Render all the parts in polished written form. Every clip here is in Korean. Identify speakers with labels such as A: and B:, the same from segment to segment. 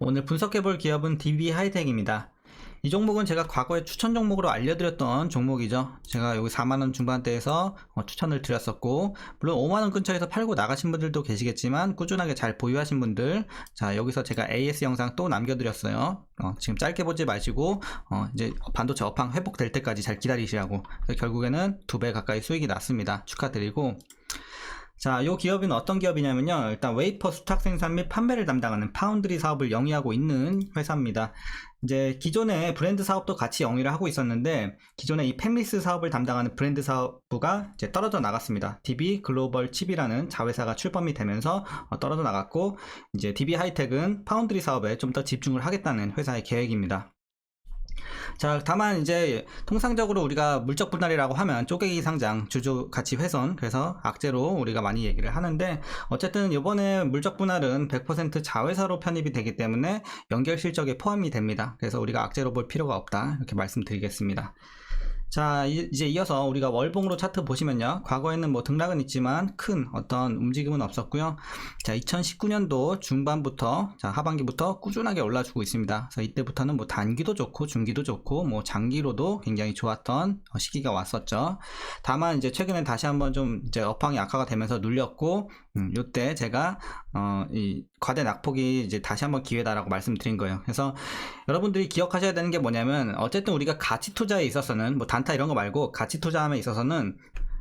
A: 오늘 분석해볼 기업은 DB하이텍입니다. 이 종목은 제가 과거에 추천 종목으로 알려드렸던 종목이죠. 제가 여기 4만원 중반대에서 추천을 드렸었고, 물론 5만원 근처에서 팔고 나가신 분들도 계시겠지만 꾸준하게 잘 보유하신 분들, 자 여기서 제가 AS 영상 또 남겨드렸어요. 지금 짧게 보지 마시고 이제 반도체 업황 회복될 때까지 잘 기다리시라고. 그래서 결국에는 2배 가까이 수익이 났습니다. 축하드리고, 자, 이 기업은 어떤 기업이냐면요. 일단 웨이퍼 수탁 생산 및 판매를 담당하는 파운드리 사업을 영위하고 있는 회사입니다. 이제 기존에 브랜드 사업도 같이 영위를 하고 있었는데, 기존에 이 팹리스 사업을 담당하는 브랜드 사업부가 이제 떨어져 나갔습니다. DB 글로벌 칩이라는 자회사가 출범이 되면서 떨어져 나갔고, 이제 DB 하이텍은 파운드리 사업에 좀 더 집중을 하겠다는 회사의 계획입니다. 자, 다만 이제 통상적으로 우리가 물적 분할이라고 하면 쪼개기 상장, 주주 가치 훼손, 그래서 악재로 우리가 많이 얘기를 하는데, 어쨌든 이번에 물적 분할은 100% 자회사로 편입이 되기 때문에 연결 실적에 포함이 됩니다. 그래서 우리가 악재로 볼 필요가 없다, 이렇게 말씀드리겠습니다. 자, 이제 이어서 우리가 월봉으로 차트 보시면요, 과거에는 뭐 등락은 있지만 큰 어떤 움직임은 없었고요. 자, 2019년도 중반부터, 자 하반기부터 꾸준하게 올라주고 있습니다. 그래서 이때부터는 뭐 단기도 좋고 중기도 좋고 뭐 장기로도 굉장히 좋았던 시기가 왔었죠. 다만 이제 최근에 다시 한번 좀 이제 업황이 악화가 되면서 눌렸고, 요때 제가 이 과대 낙폭이 이제 다시 한번 기회다라고 말씀드린 거예요. 그래서 여러분들이 기억하셔야 되는 게 뭐냐면, 어쨌든 우리가 가치 투자에 있어서는 뭐 단타 이런 거 말고 가치 투자함에 있어서는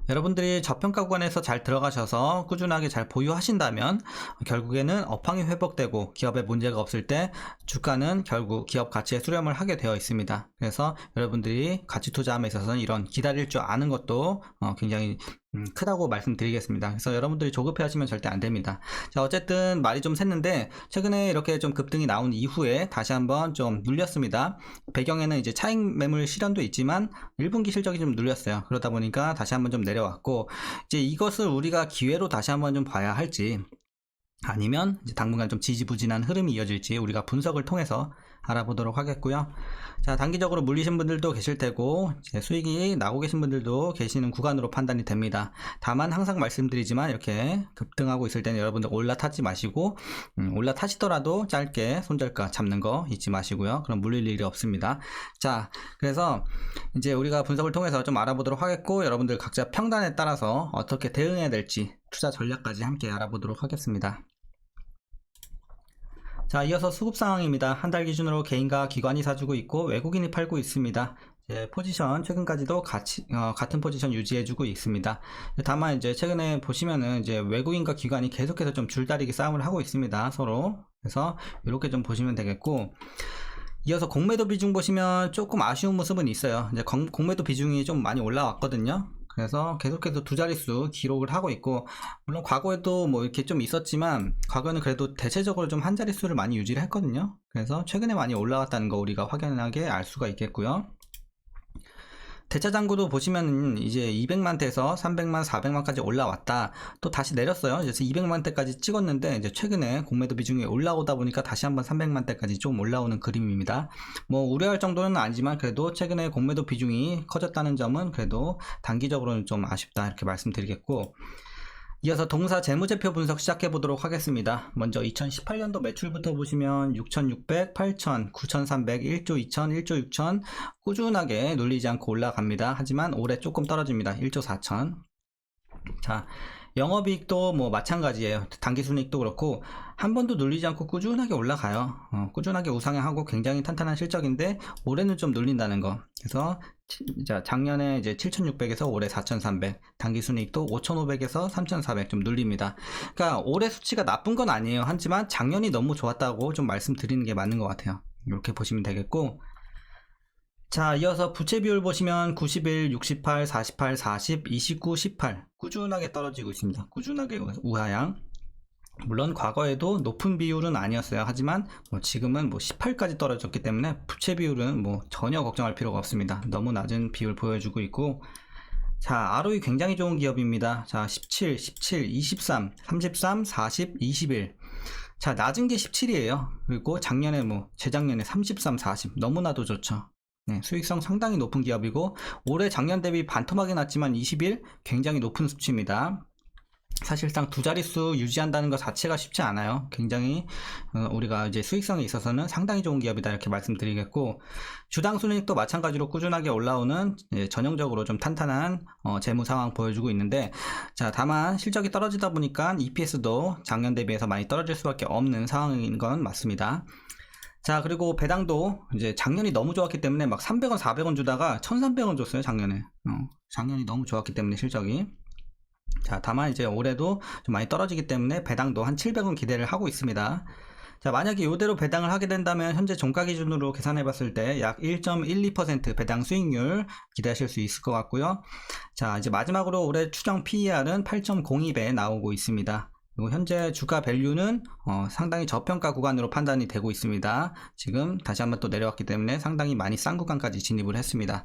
A: 여러분들이 저평가 구간에서 잘 들어가셔서 꾸준하게 잘 보유하신다면 결국에는 업황이 회복되고 기업에 문제가 없을 때 주가는 결국 기업 가치에 수렴을 하게 되어 있습니다. 그래서 여러분들이 가치 투자함에 있어서는 이런 기다릴 줄 아는 것도 굉장히 크다고 말씀드리겠습니다. 그래서 여러분들이 조급해 하시면 절대 안 됩니다. 자, 어쨌든 말이 좀 샜는데, 최근에 이렇게 좀 급등이 나온 이후에 다시 한번 좀 눌렸습니다. 배경에는 이제 차익 매물 실현도 있지만 1분기 실적이 좀 눌렸어요. 그러다 보니까 다시 한번 좀 내려왔고, 이제 이것을 우리가 기회로 다시 한번 좀 봐야 할지, 아니면 이제 당분간 좀 지지부진한 흐름이 이어질지 우리가 분석을 통해서 알아보도록 하겠고요. 자, 단기적으로 물리신 분들도 계실 테고, 이제 수익이 나고 계신 분들도 계시는 구간으로 판단이 됩니다. 다만 항상 말씀드리지만 이렇게 급등하고 있을 때는 여러분들 올라타지 마시고, 올라타시더라도 짧게 손절가 잡는 거 잊지 마시고요. 그럼 물릴 일이 없습니다. 자, 그래서 이제 우리가 분석을 통해서 좀 알아보도록 하겠고, 여러분들 각자 평단에 따라서 어떻게 대응해야 될지 투자 전략까지 함께 알아보도록 하겠습니다. 자, 이어서 수급 상황입니다. 한 달 기준으로 개인과 기관이 사주고 있고 외국인이 팔고 있습니다. 포지션 최근까지도 같은 포지션 유지해주고 있습니다. 다만 이제 최근에 보시면은 이제 외국인과 기관이 계속해서 좀 줄다리기 싸움을 하고 있습니다, 서로. 그래서 이렇게 좀 보시면 되겠고, 이어서 공매도 비중 보시면 조금 아쉬운 모습은 있어요. 이제 공매도 비중이 좀 많이 올라왔거든요. 그래서 계속해서 두 자릿수 기록을 하고 있고, 물론 과거에도 뭐 이렇게 좀 있었지만 과거에는 그래도 대체적으로 좀 한 자릿수를 많이 유지를 했거든요. 그래서 최근에 많이 올라왔다는 거 우리가 확연하게 알 수가 있겠고요. 대차 잔고도 보시면 이제 200만대에서 300만, 400만까지 올라왔다. 또 다시 내렸어요. 그래서 200만대까지 찍었는데, 이제 최근에 공매도 비중이 올라오다 보니까 다시 한번 300만대까지 좀 올라오는 그림입니다. 뭐 우려할 정도는 아니지만 그래도 최근에 공매도 비중이 커졌다는 점은 그래도 단기적으로는 좀 아쉽다, 이렇게 말씀드리겠고, 이어서 동사 재무제표 분석 시작해 보도록 하겠습니다. 먼저 2018년도 매출부터 보시면 6,600, 8,000, 9,300, 1조 2,000, 1조 6,000 꾸준하게 눌리지 않고 올라갑니다. 하지만 올해 조금 떨어집니다. 1조 4,000. 자, 영업이익도 뭐 마찬가지예요. 당기순이익도 그렇고 한 번도 눌리지 않고 꾸준하게 올라가요. 꾸준하게 우상향하고 굉장히 탄탄한 실적인데 올해는 좀 눌린다는 거. 그래서 작년에 이제 7,600에서 올해 4,300, 당기순이익도 5,500에서 3,400 좀 눌립니다. 그러니까 올해 수치가 나쁜 건 아니에요. 하지만 작년이 너무 좋았다고 좀 말씀드리는 게 맞는 것 같아요. 이렇게 보시면 되겠고, 자, 이어서 부채 비율 보시면 91, 68, 48, 40, 29, 18 꾸준하게 떨어지고 있습니다. 꾸준하게 우하향. 물론 과거에도 높은 비율은 아니었어요. 하지만 뭐 지금은 뭐 18까지 떨어졌기 때문에 부채 비율은 뭐 전혀 걱정할 필요가 없습니다. 너무 낮은 비율 보여주고 있고, 자, ROE 굉장히 좋은 기업입니다. 자, 17, 17, 23, 33, 40, 21. 자, 낮은 게 17이에요. 그리고 작년에 뭐 재작년에 33, 40 너무나도 좋죠. 네, 수익성 상당히 높은 기업이고, 올해 작년 대비 반토막이 났지만 21 굉장히 높은 수치입니다. 사실상 두 자릿수 유지한다는 것 자체가 쉽지 않아요. 굉장히 우리가 이제 수익성에 있어서는 상당히 좋은 기업이다 이렇게 말씀드리겠고, 주당 순이익도 마찬가지로 꾸준하게 올라오는 전형적으로 좀 탄탄한 재무 상황 보여주고 있는데, 자 다만 실적이 떨어지다 보니까 EPS도 작년 대비해서 많이 떨어질 수밖에 없는 상황인 건 맞습니다. 자 그리고 배당도 이제 작년이 너무 좋았기 때문에 막 300원 400원 주다가 1300원 줬어요. 작년에 작년이 너무 좋았기 때문에 실적이. 자 다만 이제 올해도 좀 많이 떨어지기 때문에 배당도 한 700원 기대를 하고 있습니다. 자 만약에 이대로 배당을 하게 된다면 현재 종가 기준으로 계산해 봤을 때 약 1.12% 배당 수익률 기대하실 수 있을 것 같고요. 자 이제 마지막으로 올해 추정 PER은 8.02배 나오고 있습니다. 그리고 현재 주가 밸류는 상당히 저평가 구간으로 판단이 되고 있습니다. 지금 다시 한번 또 내려왔기 때문에 상당히 많이 싼 구간까지 진입을 했습니다.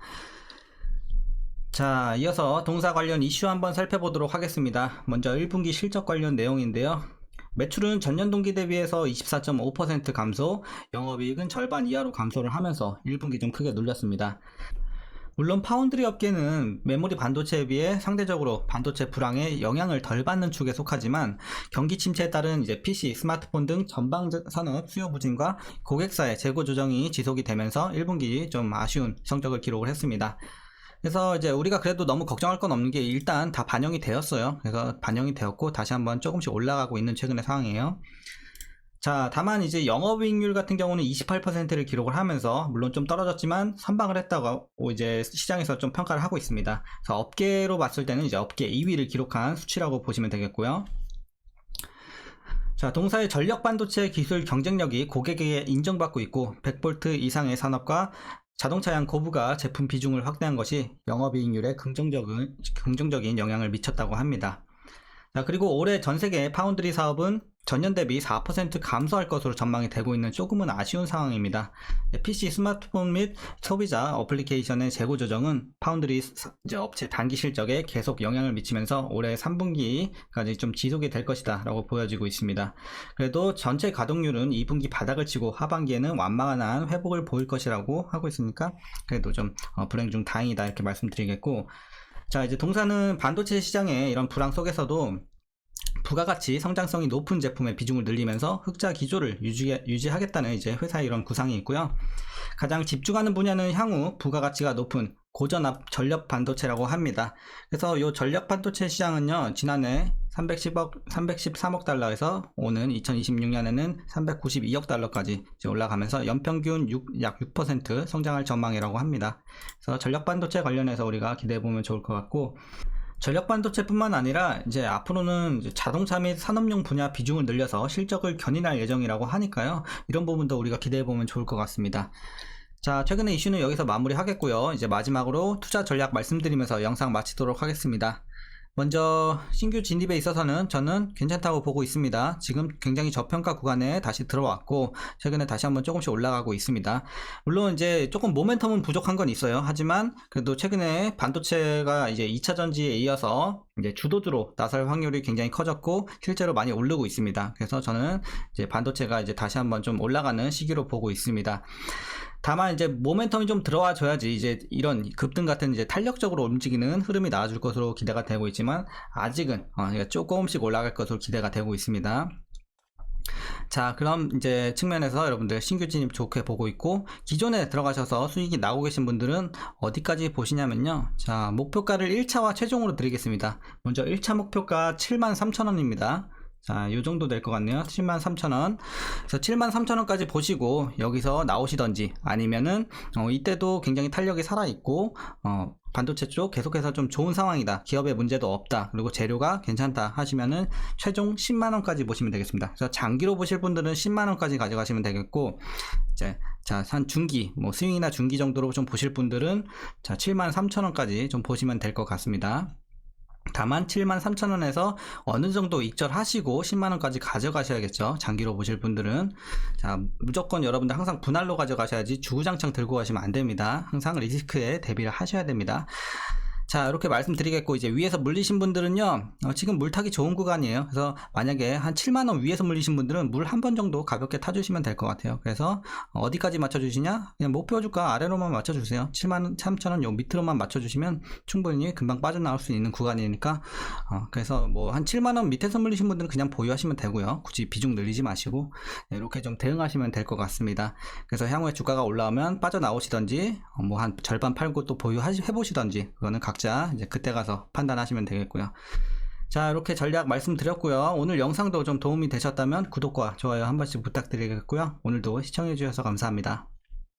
A: 자 이어서 동사 관련 이슈 한번 살펴보도록 하겠습니다. 먼저 1분기 실적 관련 내용인데요. 매출은 전년 동기 대비해서 24.5% 감소, 영업이익은 절반 이하로 감소를 하면서 1분기 좀 크게 눌렸습니다. 물론 파운드리 업계는 메모리 반도체에 비해 상대적으로 반도체 불황에 영향을 덜 받는 축에 속하지만, 경기 침체에 따른 이제 PC, 스마트폰 등 전방 산업 수요 부진과 고객사의 재고 조정이 지속이 되면서 1분기 좀 아쉬운 성적을 기록을 했습니다. 그래서 이제 우리가 그래도 너무 걱정할 건 없는 게 일단 다 반영이 되었어요. 그래서 반영이 되었고 다시 한번 조금씩 올라가고 있는 최근의 상황이에요. 자 다만 이제 영업이익률 같은 경우는 28%를 기록을 하면서 물론 좀 떨어졌지만 선방을 했다고 이제 시장에서 좀 평가를 하고 있습니다. 그래서 업계로 봤을 때는 이제 업계 2위를 기록한 수치라고 보시면 되겠고요. 자 동사의 전력 반도체 기술 경쟁력이 고객에게 인정받고 있고 100V 이상의 산업과 자동차용 고부가 제품 비중을 확대한 것이 영업이익률에 긍정적인 영향을 미쳤다고 합니다. 자 그리고 올해 전세계 파운드리 사업은 전년 대비 4% 감소할 것으로 전망이 되고 있는 조금은 아쉬운 상황입니다. PC, 스마트폰 및 소비자 어플리케이션의 재고 조정은 파운드리 업체 단기 실적에 계속 영향을 미치면서 올해 3분기까지 좀 지속이 될 것이다 라고 보여지고 있습니다. 그래도 전체 가동률은 2분기 바닥을 치고 하반기에는 완만한 회복을 보일 것이라고 하고 있으니까 그래도 좀 불행 중 다행이다 이렇게 말씀드리겠고, 자 이제 동사는 반도체 시장의 이런 불황 속에서도 부가가치 성장성이 높은 제품의 비중을 늘리면서 흑자 기조를 유지하겠다는 이제 회사의 이런 구상이 있고요. 가장 집중하는 분야는 향후 부가가치가 높은 고전압 전력 반도체라고 합니다. 그래서 이 전력 반도체 시장은요, 지난해 313억 달러에서 오는 2026년에는 392억 달러까지 올라가면서 연평균 약 6% 성장할 전망이라고 합니다. 그래서 전력 반도체 관련해서 우리가 기대해보면 좋을 것 같고, 전력 반도체뿐만 아니라 이제 앞으로는 이제 자동차 및 산업용 분야 비중을 늘려서 실적을 견인할 예정이라고 하니까요. 이런 부분도 우리가 기대해보면 좋을 것 같습니다. 자, 최근의 이슈는 여기서 마무리하겠고요. 이제 마지막으로 투자 전략 말씀드리면서 영상 마치도록 하겠습니다. 먼저 신규 진입에 있어서는 저는 괜찮다고 보고 있습니다. 지금 굉장히 저평가 구간에 다시 들어왔고 최근에 다시 한번 조금씩 올라가고 있습니다. 물론 이제 조금 모멘텀은 부족한 건 있어요. 하지만 그래도 최근에 반도체가 이제 2차 전지에 이어서 이제 주도주로 나설 확률이 굉장히 커졌고 실제로 많이 오르고 있습니다. 그래서 저는 이제 반도체가 이제 다시 한번 좀 올라가는 시기로 보고 있습니다. 다만 이제 모멘텀이 좀 들어와 줘야지 이제 이런 급등 같은 이제 탄력적으로 움직이는 흐름이 나와줄 것으로 기대가 되고 있지만 아직은 조금씩 올라갈 것으로 기대가 되고 있습니다. 자, 그럼 이제 측면에서 여러분들 신규 진입 좋게 보고 있고 기존에 들어가셔서 수익이 나오고 계신 분들은 어디까지 보시냐면요. 자, 목표가를 1차와 최종으로 드리겠습니다. 먼저 1차 목표가 73,000원입니다. 자, 요 정도 될 것 같네요. 73,000원. 그래서 73,000원까지 보시고 여기서 나오시던지 아니면은 이때도 굉장히 탄력이 살아있고 반도체 쪽 계속해서 좀 좋은 상황이다. 기업의 문제도 없다. 그리고 재료가 괜찮다 하시면은 최종 10만원까지 보시면 되겠습니다. 그래서 장기로 보실 분들은 10만원까지 가져가시면 되겠고, 이제 자, 한 중기, 뭐 스윙이나 중기 정도로 좀 보실 분들은 자, 73,000원까지 좀 보시면 될 것 같습니다. 다만 73,000원에서 어느 정도 익절하시고 10만원까지 가져가셔야겠죠. 장기로 보실 분들은. 자, 무조건 여러분들 항상 분할로 가져가셔야지 주구장창 들고 가시면 안됩니다. 항상 리스크에 대비를 하셔야 됩니다. 자, 이렇게 말씀드리겠고, 이제 위에서 물리신 분들은요, 지금 물 타기 좋은 구간이에요. 그래서 만약에 한 7만원 위에서 물리신 분들은 물 한 번 정도 가볍게 타주시면 될 것 같아요. 그래서 어디까지 맞춰주시냐? 그냥 목표 주가 아래로만 맞춰주세요. 7만 3천원 요 밑으로만 맞춰주시면 충분히 금방 빠져나올 수 있는 구간이니까, 그래서 뭐 한 7만원 밑에서 물리신 분들은 그냥 보유하시면 되고요. 굳이 비중 늘리지 마시고, 이렇게 좀 대응하시면 될 것 같습니다. 그래서 향후에 주가가 올라오면 빠져나오시던지, 뭐 한 절반 팔고 또 보유해보시던지, 그거는 각자 이제 그때 가서 판단하시면 되겠고요. 자, 이렇게 전략 말씀드렸고요. 오늘 영상도 좀 도움이 되셨다면 구독과 좋아요 한 번씩 부탁드리겠고요. 오늘도 시청해주셔서 감사합니다.